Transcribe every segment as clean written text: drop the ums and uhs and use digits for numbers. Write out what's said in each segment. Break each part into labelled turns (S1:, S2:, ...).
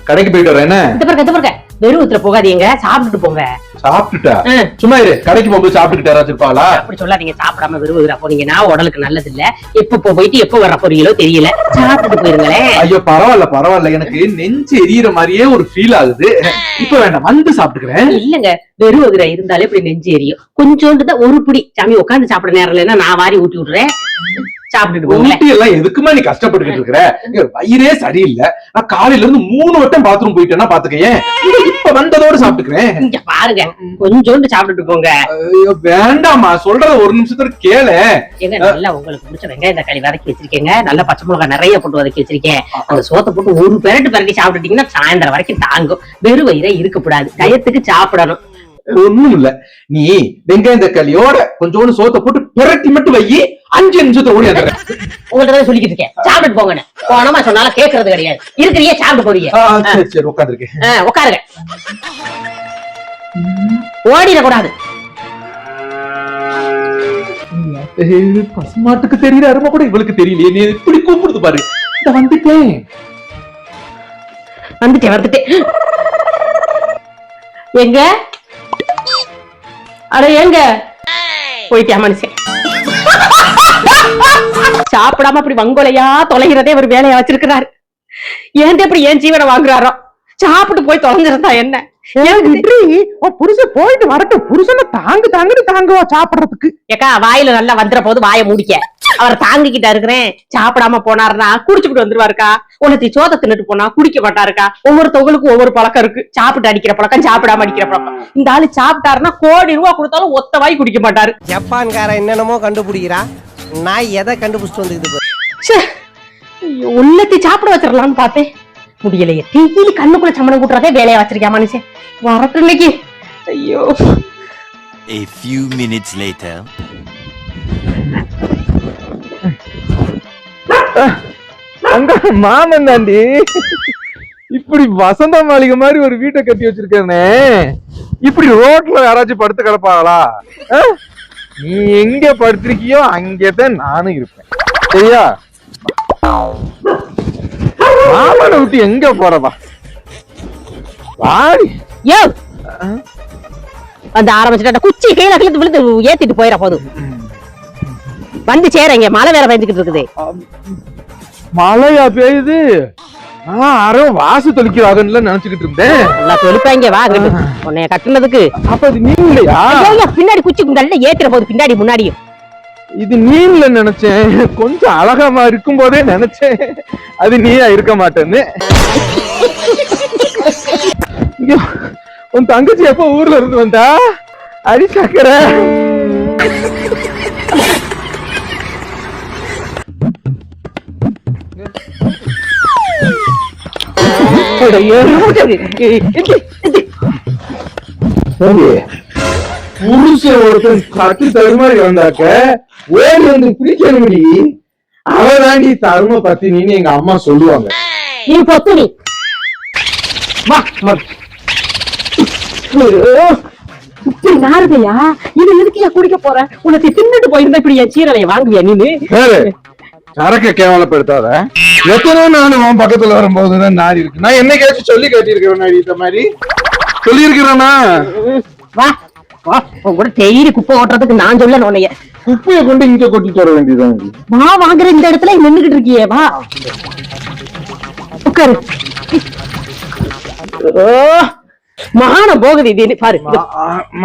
S1: கடைக்கு போயிட்டு வரேன். என்ன
S2: இந்த பாருங்க வெறுவத்துல போகாதீங்க, சாப்பிட்டுட்டு போங்க.
S1: சாப்பிட்டுட்டா சும்மா இரு. கடைக்கு போகும்போது சாப்பிட்டுக்கிட்டு யாராச்சும் இருப்பாளா?
S2: அப்படி சொல்லாதீங்க. சாப்பிடாம வெறுவதுரா போனீங்கன்னா உடலுக்கு நல்லது இல்ல. எப்ப போயிட்டு எப்ப வர போறீங்களோ தெரியல. சாப்பிட்டுட்டு போயிருங்களேன்.
S1: ஐயோ பரவாயில்ல, எனக்கு நெஞ்சு எரியற மாதிரியே ஒரு ஃபீல் ஆகுது. இப்ப வேண்டாம், வந்து சாப்பிட்டுக்கிறேன்.
S2: இல்லங்க, வெறுவதுரா இருந்தாலே இப்படி நெஞ்சு எரியும். கொஞ்சோண்டு தான், ஒரு புடி. சாமி உட்காந்து சாப்பிட நேரம் இல்லைன்னா நான் வாரி ஊட்டி விடுறேன். சாப்பிட்டுட்டு போங்க. எல்லாம்
S1: எதுக்குமா நீ கஷ்டப்பட்டுக்கிட்டு இருக்கிற? வயிறே சரியில்லை. நான் காலையில இருந்து 3 வட்டம் பாத்ரூம் போயிட்டேன்னா பாத்துக்கேன். இப்ப வந்ததோடு சாப்பிட்டுக்கிறேன்.
S2: இங்க பாருங்க, கொஞ்சோண்டு சாப்பிட்டுட்டு போங்க.
S1: வேண்டாமா, சொல்றத ஒரு நிமிஷத்துல கேளு.
S2: ஏங்க, நல்லா உங்களுக்கு பிடிச்ச வெங்காயம் தக்காளி வதக்கி வச்சிருக்கேங்க. நல்ல பச்சை மிளகாய் நிறைய போட்டு வதக்கி வச்சிருக்கேன். அந்த சோத்தை போட்டு ஒரு பெரட்டி சாப்பிட்டுட்டீங்கன்னா சாயந்தரம் வரைக்கும் தாங்கும். வெறும் வயிறே இருக்கப்படாது. டயத்துக்கு சாப்பிடணும்.
S1: ஒண்ணும் இல்ல, நீ வெங்காயம் தக்காளியோட கொஞ்சோண்டு சோத்தை போட்டு பெரட்டி மட்டும் வை. 5 நிமிஷத்துல ஓடி வந்துடுறேன்.
S2: உங்கள்ட்ட சொல்லிக்கிட்டு இருக்கேன், சாப்பிட்டு போங்கன்னு. போனமா சொன்னாலும் கேட்கறது கிடையாது. இருக்கிறீங்க, சாப்பிட்டு போறீங்க.
S1: சரி உட்காந்துருக்கேன்.
S2: உட்காருங்க, ஓடிடக்கூடாது.
S1: பசுமாட்டுக்கு தெரியற அருமை கூட இவளுக்கு தெரியலையே. நீ இப்படி கூப்பிடுது பாரு. வந்துட்டேன்.
S2: எங்க அட எங்க போயிட்டியா மனுஷன்? சாப்பிடாம அப்படி வங்கோலையா தொலைகிறதே ஒரு வேலையா வச்சிருக்கிறாரு. ஏன் இப்படி ஏன் ஜீவனை வாங்குறாரோ? சாப்பிட்டு போய் தொலைஞ்சிருந்தா என்ன?
S3: புருஷன் போயிட்டு வரட்டும். புருஷனை தாங்குவா சாப்பிடறதுக்கு.
S2: ஏக்கா, வாயில நல்லா வந்துற போது வாயை மூடிக்க. அவரை தாங்கிக்கிட்டா இருக்கிறேன். சாப்பிடாம போனாருன்னா குடிச்சுக்கிட்டு வந்துருவாருக்கா. உனக்கு சோத தின்னுட்டு போனா குடிக்க மாட்டாருக்கா. ஒவ்வொருத்தவங்களுக்கும் ஒவ்வொரு பழக்கம் இருக்கு. சாப்பிட்டு அடிக்கிற பழக்கம், சாப்பிடாம அடிக்கிற பழக்கம். இந்த ஆளு சாப்பிட்டாருன்னா கோடி ரூபா கொடுத்தாலும் ஒத்த வாய் குடிக்க மாட்டாரு.
S4: ஜப்பான்கார என்னென்னமோ கண்டுபிடிக்கிறா. நான் எதை கண்டுபிடிச்சிட்டு வந்துக்குது?
S2: உள்ளத்தி சாப்பிட வச்சிடலாம்னு பார்த்தேன், முடியலையே. டெய்லி கண்ணுக்குள்ள சமணம் கூட்டுறதே வேலையா வச்சிருக்கா மனுஷன். வரட்டும் இன்னைக்கு. ஐயோ.
S5: A few minutes later.
S1: அங்க மாமன் தாண்டி இப்படி வசந்த மாளிகை மாதிரி ஒரு வீட்டை கட்டி வச்சிருக்கேனே. இப்படி ரோட்ல யாராச்சும் படுத்து கிடப்பாங்களா? நீ எங்க படுத்திருக்கியோ அங்கதான் நானும் இருப்பேன். சரியா? மாமனை விட்டு எங்க போறவா?
S2: வந்து ஆரம்பிச்சுட்டா குச்சி கீழே கிழத்து விழுந்து ஏத்திட்டு போயிட போதும். வந்து சேரங்க, மழை வேற பயந்துகிட்டு இருக்குது.
S1: மழையா பெய்யுது? யாரும் வாசு தொளிக்கிறாங்கன்னு நினைச்சுக்கிட்டு இருந்தேன்.
S2: தொளிப்பாங்க வா, உன்னைய கட்டுனதுக்கு.
S1: அப்ப அது நீ இல்லையா?
S2: பின்னாடி குச்சி குண்டல்ல ஏத்துற போது பின்னாடி முன்னாடியும்.
S1: இது நீல நினைச்சேன். கொஞ்சம் அழகாமா இருக்கும் போதே நினைச்சேன் அது நீயா இருக்க மாட்டேன்னு. உன் தங்கச்சி எப்ப ஊர்ல இருந்து வந்தா? அடி சக்கர. புருஷன் ஒருத்தன் கட்டி தருமாறி வந்தாக்க ஓடி வந்து பிடிக்கணும்டி. அவதாண்டி தரும பத்தினின்னு எங்க அம்மா சொல்லுவாங்க.
S2: நீ பத்தினி நாருதையா? இது எதுக்கியா குடிக்க போற? உனக்கு தின்னுட்டு போயிருந்தா இப்படி என் சீரலைய வாங்குவியா நீனு?
S1: சரக்க கேவலப்படுத்தாத. எத்தனை நானும் உன் பக்கத்துல வரும்போதுதான் நாரி இருக்கு. நான் என்னைக்காச்சும் சொல்லி கட்டிருக்கிறேன் இந்த மாதிரி சொல்லியிருக்கிறேன்னா?
S2: வா வா, கூட டெய்லி குப்பை ஓட்டுறதுக்கு நான் சொல்ல உன்னைய.
S1: குப்பையை கொண்டு இங்க கொட்டிட்டு வர வேண்டியதான்.
S2: வா, வாங்குற இந்த இடத்துல நின்னுகிட்டு இருக்கியே, வா உட்காரு. மானம் போகுது இது பாரு.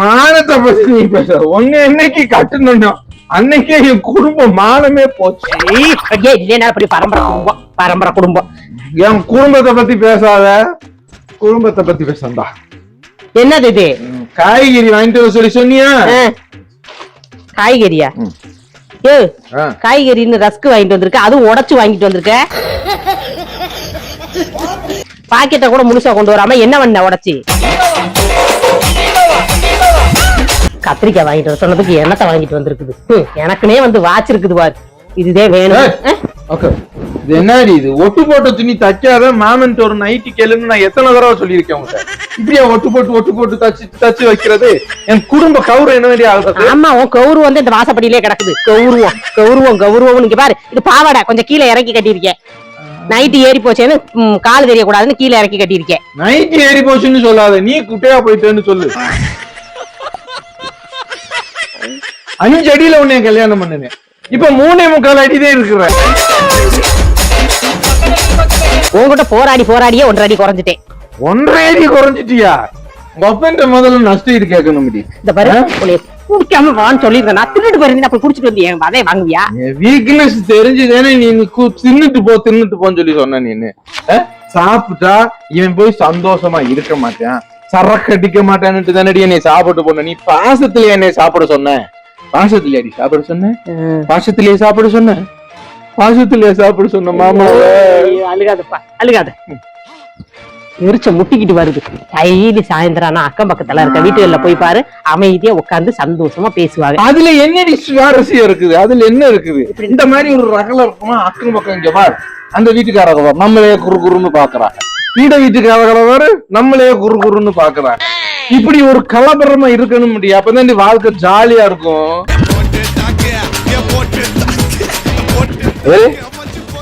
S1: மானத்தை பத்தி நீ பேச. ஒன்னு என்னைக்கு கட்டணும் அன்னைக்கே என் குடும்பம் மானமே போச்சு.
S2: இல்லைன்னா அப்படி பரம்பரை குடும்பம்.
S1: என் குடும்பத்தை பத்தி பேசாத, குடும்பத்தை பத்தி பேசண்டா.
S2: என்னது இது?
S1: காய்கறி வாங்கிட்டு வர சொல்லி சொன்னியா?
S2: காய்கறியா? காய்கறின்னு ரஸ்க் வாங்கிட்டு வந்திருக்க, அதுவும் உடைச்சு வாங்கிட்டு வந்திருக்க. பாக்கெட்டை கூட முழுசா கொண்டு வராம என்ன பண்ண உடைச்சி? கத்திரிக்காய் வாங்கிட்டு வர சொன்னதுக்கு எண்ணத்தை வாங்கிட்டு வந்திருக்குது. எனக்குனே வந்து வாச்சிருக்குது பாரு. இதுதே வேணும்.
S1: இது என்னடி இது? ஒட்டு போட்ட துணி தைக்காத மாமன் ஒரு நைட்டி கேளுன்னு நான் எத்தனை தடவை சொல்லியிருக்கேன் உங்க. இப்படியா ஒட்டு போட்டு தச்சு வைக்கிறது? என் குடும்ப கௌரவம் என்ன வேண்டிய ஆகுது?
S2: ஆமா, உன் கௌரவம் வந்து இந்த வாசப்படியிலே கிடக்குது. கௌரவம் கௌரவம் கௌரவம். நீங்க பாரு, இது பாவாடை கொஞ்சம் கீழே இறக்கி கட்டியிருக்கேன். நைட்டு ஏறி போச்சேன்னு கால் தெரியக்கூடாதுன்னு கீழே இறக்கி கட்டியிருக்கேன்.
S1: நைட் ஏறி போச்சுன்னு சொல்லாத, நீ குட்டையா போயிட்டேன்னு சொல்லு. 5 அடியில உன்னைய கல்யாணம் பண்ணுனேன், இப்ப 3.25 அடிதான் இருக்கிற.
S2: உங்ககிட்ட போராடியே 1 அடி குறைஞ்சிட்டேன்.
S1: 1.5 அடி குறைஞ்சிட்டியா? உங்க அப்பன்ட்ட முதல்ல நஷ்டம் இது கேட்கணும்.
S2: இந்த பாரு, உன்னை குடிக்காம வான்னு சொல்லிருக்கேன். நான் தின்னுட்டு போயிருந்தேன், அப்ப குடிச்சிட்டு வந்து என் அதே வாங்குவியா?
S1: வீக்னஸ் தெரிஞ்சுதானே நீ தின்னுட்டு போன்னு சொல்லி சொன்ன. நீனு சாப்பிட்டா இவன் போய் சந்தோஷமா இருக்க மாட்டான், சரக்கு அடிக்க மாட்டான்னுட்டு தானடி என்னை சாப்பிட்டு போன. நீ பாசத்துல என்னை சாப்பிட சொன்ன. பாசத்திலேயே சாப்பிட சொன்ன, பாசத்திலேயே சாப்பிட சொன்ன, பாசத்திலேயே சாப்பிட சொன்ன. மாமா
S2: அழுகாதப்பா, அழுகாத. எரிச்ச முட்டிக்கிட்டு வருது. கையில சாயந்தரம் அக்கம் பக்கத்துல இருக்க வீட்டுகள்ல போய் பாரு, அமைதியா உட்கார்ந்து சந்தோஷமா பேசுவாங்க.
S1: அதுல என்னடி சுவாரஸ்யம் இருக்குது? அதுல என்ன இருக்குது? இந்த மாதிரி ஒரு ரகல இருக்குமா? அக்கம் பக்கம் இங்க பாரு, அந்த வீட்டுக்காரங்க நம்மளே குறுன்னு பாக்குறாங்க, இந்த வீட்டுக்காரங்க நம்மளே குறுன்னு பாக்குறாங்க. இப்படி ஒரு கலபரமா இருக்கணும் முடியும், அப்பதான் வாழ்க்கை ஜாலியா இருக்கும்.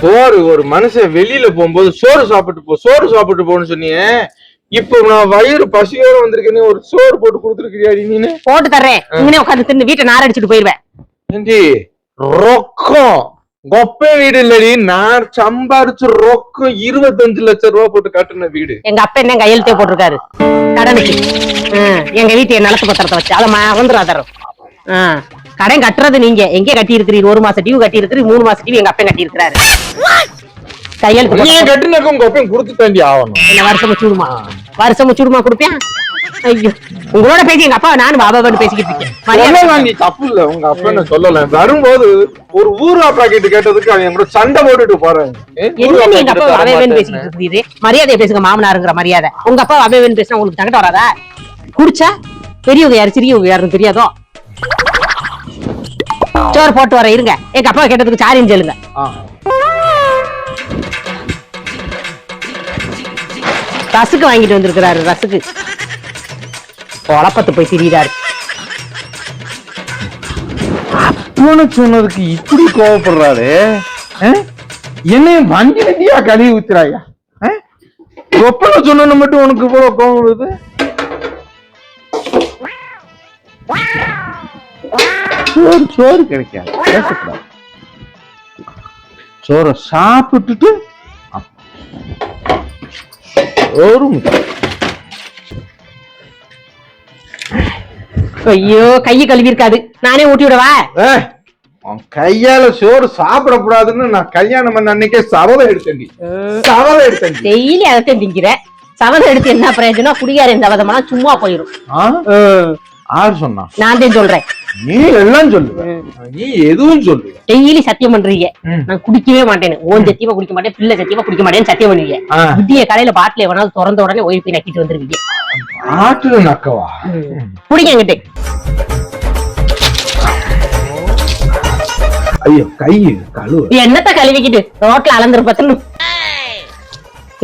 S1: சோறு, ஒரு மனுஷன் வெளியில போகும்போது சோறு சாப்பிட்டு போன்னு சொன்னீங்க. இப்ப நான் வயிறு பசியோட வந்திருக்கேன்னு ஒரு சோறு போட்டு கொடுத்துருக்கிறியா? நீனு
S2: போட்டு தர்றேன், இங்கே உட்காந்து தின்னு வீட்டை நார் அடிச்சுட்டு போயிருவேன்.
S1: ரொக்கம் கொப்பை வீடு இல்லடி, நான் சம்பாரிச்சு ரொக்கம் 25 லட்சம் ரூபாய் போட்டு கட்டுன வீடு.
S2: எங்க அப்பா என்ன கையெழுத்தே போட்டிருக்காரு கடனுக்கு. எங்க வீட்டு நிலத்து பத்திரத்தை வச்சு அதை மறந்துடாதரும். கடன் கட்டுறது நீங்க எங்க கட்டி இருக்கிறீங்க? 1 மாசம் டியூ கட்டி இருக்கிறீங்க, 3 மாசம் டியூ எங்க அப்பா கட்டி இருக்கிறாரு. கையெழுத்து
S1: நீ கட்டுனக்கு உங்க அப்பா கொடுத்து தாண்டி ஆகணும்.
S2: என்ன வருஷம் சுடுமா கொடுப்பேன்? ஐயோ, உங்களோட பேசி எங்க அப்பா நானும் பாபான்னு பேசிக்கிட்டு இருக்கேன்.
S1: நீ தப்பு இல்ல, உங்க அப்பா சொல்லல. வரும்போது ஒரு ஊரா பாக்கெட் கேட்டதுக்கு அவன் கூட சண்டை போட்டுட்டு போறேன்.
S2: என்ன எங்க அப்பா அவைவன் பேசிக்கிட்டு இருக்கிறீரு? மரியாதையை பேசுங்க, மாமனாருங்கிற மரியாதை. உங்க அப்பா அவைவன் பேசினா உங்களுக்கு தங்கிட்ட வராதா? குடிச்சா பெரியவங்க யாரு சிறியவங்க யாருன்னு தெரியாதோ? சோறு போட்டு வர இருங்க, எங்க அப்பா கேட்டதுக்கு சாரின்னு சொல்லுங்க. ரசுக்கு வாங்கிட்டு வந்திருக்கிறாரு, ரசுக்கு குழப்பத்து போய் திரியிறாரு.
S1: அப்பன்னு சொன்னதுக்கு இப்படி கோவப்படுறாரு. என்னையும் வண்டி வண்டியா கழுவி ஊத்துறாயா? ஒப்பனை சொன்ன மட்டும் உனக்கு இவ்வளவு கோவம் வருது? சோறு கிடைக்காது, பேசக்கூடாது. சோறை சாப்பிட்டுட்டு
S2: ஐயோ, கையை கழுவி இருக்காது, நானே ஊட்டி விடவா?
S1: கையால சோறு சாப்பிடக்கூடாதுன்னு நான் கல்யாணம் பண்ண அன்னைக்கே சபதம் எடுத்தேன்.
S2: டெய்லி அதைத்தான் திங்கிற. சபதம் எடுத்து என்ன பிரயோஜனம்? குடிகாரன் சபதமா சும்மா போயிரும்.
S1: யாரு சொன்னா?
S2: நான் தான் சொல்றேன்.
S1: நீ எல்லாம் சொல்லுவ, நீ எதுவும் சொல்லுவ.
S2: டெய்லி சத்தியம் பண்றீங்க, நான் குடிக்கவே மாட்டேன்னு. ஓன் சத்தியமா குடிக்க மாட்டேன், பிள்ளை சத்தியமா குடிக்க மாட்டேன்னு சத்தியம் பண்ணுவீங்க. விட்டிய கடையில பாட்டில எவனாவது திறந்த உடனே ஓய் போய் நக்கிட்டு வந்துருவீங்க.
S1: ஆட்டு நக்கவா?
S2: குடிங்க என்கிட்ட.
S1: ஐயோ, கை கழுவு.
S2: என்னத்த கழுவிக்கிட்டு ரோட்ல அளந்துருப்பத்துன்னு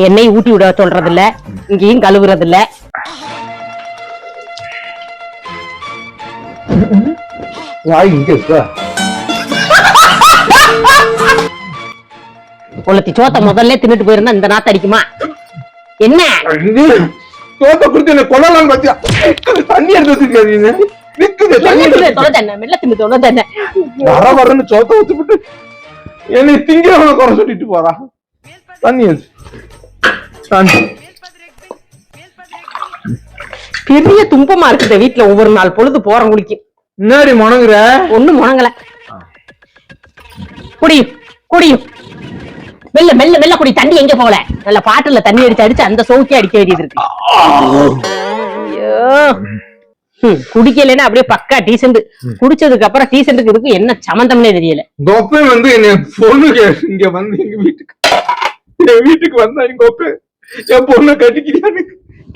S2: எண்ணெய் ஊட்டி விட சொல்றது இல்ல, இங்கேயும் கழுவுறது இல்ல. உலத்தி சோத்த முதல்ல தின்னுட்டு போயிருந்தா இந்த நாத்த அடிக்குமா என்ன?
S1: சோத்த குடுத்து என்ன கொள்ளலாம் பாத்தியா? தண்ணி எடுத்து வச்சிருக்காதீங்க. வரன்னு சோத்த ஊத்திவிட்டு என்னை திங்கிறவன குறை சொல்லிட்டு போறா. தண்ணி
S2: பெரிய துன்பமா இருக்குது வீட்டுல. ஒவ்வொரு நாள் பொழுது போறோம் குளிக்கும்.
S1: முன்னாடி முணங்குற
S2: ஒண்ணும் முணங்கல. குடியும் குடியும் மெல்ல மெல்ல மெல்ல குடி. தண்ணி எங்க போகல, நல்ல பாட்டுல தண்ணி அடிச்சு அந்த சோக்கே அடிக்க வேண்டியது இருக்கு. குடிக்கலன்னா அப்படியே பக்கா டீசென்ட். குடிச்சதுக்கு அப்புறம் டீசென்ட்டுக்கு இருக்கு என்ன சம்பந்தம்னே தெரியல.
S1: கோப்பை வந்து என்ன பொண்ணு இங்க வந்து எங்க வீட்டுக்கு வந்தா கோப்பை என் பொண்ணு கட்டிக்கிறியான்னு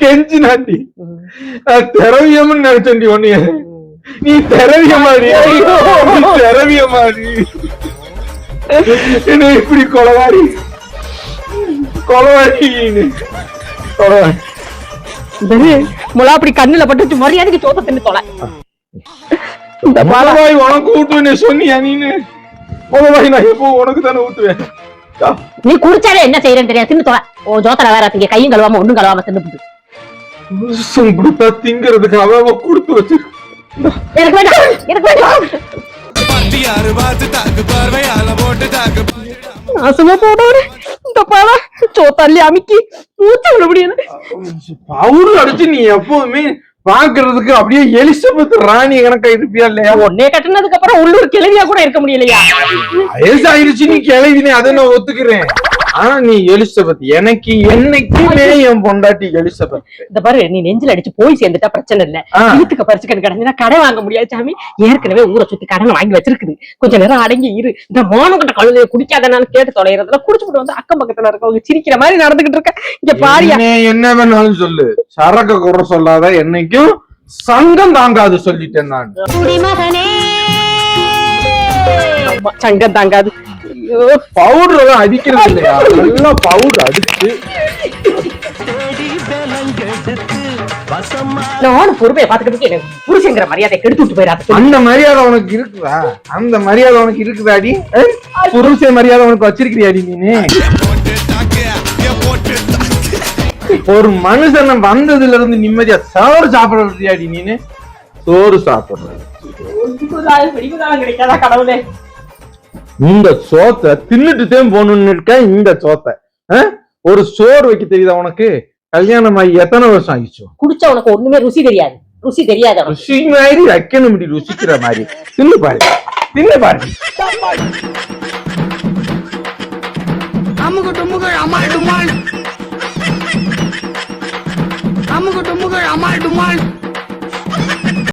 S1: கெஞ்சி நாண்டி. நான் திரவியம்னு நினைச்சேன்டி ஒன்னிய. நீ திரவியமாடி, திரவியமாடி என்ன இப்படி கொலவாரி
S2: முளா அப்படி கண்ணுல பட்டு மரியாதைக்கு சோத்த தின்னு தொலை.
S1: இந்த மலவாய் உனக்கு ஊட்டுவேன் சொன்னியா? நீனு மலவாய் நான் எப்போ உனக்கு தானே ஊட்டுவேன்.
S2: நீ குடிச்சாலே என்ன செய்யறேன்னு தெரியாது, தின்னு தொலை. ஓ ஜோத்தல வேற திங்க, கையும் கழுவாம ஒண்ணும் கழுவாம தின்னு.
S1: புருஷன் கொடுத்தா திங்கிறதுக்கு அவன் கொடுத்து வச்சு.
S2: எனக்கு வேண்டாம், எனக்கு வேண்டாம். நாசமா போனவரு இந்த பாடா சோத்தாலி அமுக்கி மூச்சு விட முடியாது.
S1: பவுடர் அடிச்சு நீ எப்போதுமே பாக்குறதுக்கு அப்படியே எலிசபெத் ராணி கணக்கா இருப்பியா இல்லையா?
S2: உன்னே கட்டினதுக்கு அப்புறம் உள்ளூர் கிழவியா கூட இருக்க முடியலையா?
S1: வயசாயிருச்சு, நீ கிளவினே, அதை நான் ஒத்துக்கிறேன். ஆனா நீ எலிசபெத், எனக்கு என்னைக்குமே என் பொண்டாட்டி எலிசபெத்.
S2: இந்த பாரு, நீ நெஞ்சில அடிச்சு போய் சேர்ந்துட்டா பிரச்சனை இல்ல. வீட்டுக்கு பறிச்சுக்கன்னு கிடந்தா கடை வாங்க முடியாது சாமி. ஏற்கனவே ஊரை சுத்தி கடன் வாங்கி வச்சிருக்குது. கொஞ்ச நேரம் அடங்கி இரு. இந்த மோனக்கிட்ட கழுதைய குடிக்காதனால கேட்டு தொலைறதுல குடிச்சுட்டு வந்து அக்கம் பக்கத்துல இருக்கவங்க சிரிக்கிற மாதிரி நடந்துகிட்டு இருக்க. இங்க பாரியா,
S1: என்ன வேணாலும் சொல்லு, சரக்க குறை சொல்லாத, என்னைக்கும் சங்கம் தாங்காது சொல்லிட்டேன் நான்.
S2: சங்கம் தாங்காது.
S1: பவுடர் எல்லாம் அடிக்கிறது இல்லையா? நல்லா பவுடர் அடிச்சு
S2: நானும் பொறுமையை பாத்துக்கிட்டு எனக்கு புருஷங்கிற மரியாதை கெடுத்து விட்டு போயிடாது.
S1: அந்த மரியாதை உனக்கு இருக்குதா? அந்த மரியாதை உனக்கு இருக்குதாடி? புருஷ மரியாதை உனக்கு வச்சிருக்கிறியாடி நீனு? ஒரு மனுஷன் வந்ததுல இருந்து நிம்மதியா சோறு சாப்பிடறியாடி நீனு? சோறு சாப்பிடுற
S2: கிடைக்காதா கடவுளே?
S1: இந்த சோத்தை தின்னுட்டுதான் போகணும்னு இருக்க. இந்த சோத்தை ஒரு சோறு வைக்க தெரியுதா உனக்கு? கல்யாணம் ஆகி எத்தனை வருஷம் ஆயிடுச்சு?
S2: குடிச்சா உனக்கு ஒண்ணுமே ருசி தெரியாது. ருசி தெரியாது.
S1: ருசி மாதிரி வைக்கணும், ருசிக்கிற மாதிரி தின்னு பாரு, தின்னு பாரு.
S6: அமுகு டுமுகள் அமால் டுமால், அமுகு டுமுகள் அமால் டுமால்.